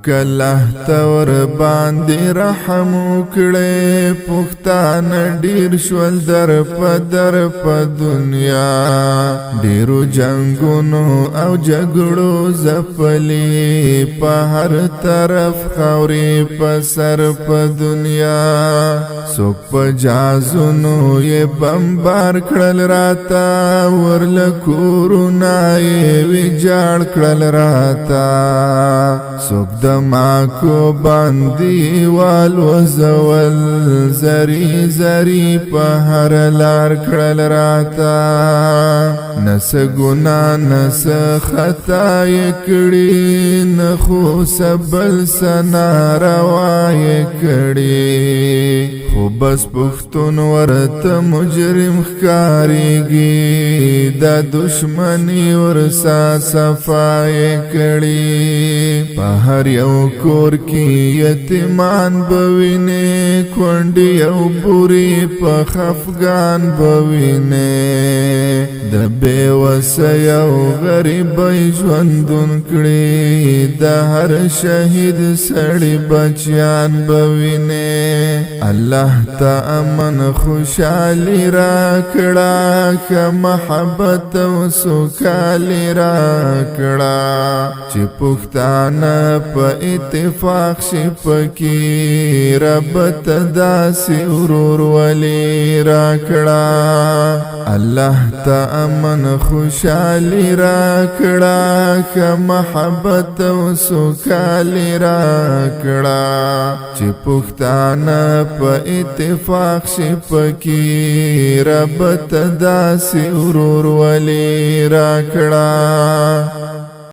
کله تور باندې رحم وکړې پښتان ډیر شول در په دنیا ډیرو جنگونو او جګړو زپلي په هر طرف خوري په سر په دنیا څوک په جازونو یې بمبار کړل راته ورله کورونه یې ویجاړ کړل راته څوک د ماکو باندې والوزول زری زری په هر لار کړل راته نس ګنا نس خطا یې کړي نه خو سبل سنا روا یې کړي خو بس پښتون ورته مجرم ښکارېږي دا دشمني ورسا صفای کړي په هر یو کور کې یتیمان بوینه کونډې او بوري په خفګان بوینه د بې وسۍ او غریب ژوندون کړي د هر شهید سړي بچیان بوینه الله ته امن خوشالي راکړه که محبت او سوکالي راکړه چې پښتانه په اتفاق شي پکې رب ته داسې ورورولي راکړه الله ته امن خوشالي راکړه که محبت او سوکالي راکړه چې پښتانه په اتفاق شي پکې رب ته داسې ورورولي راکړه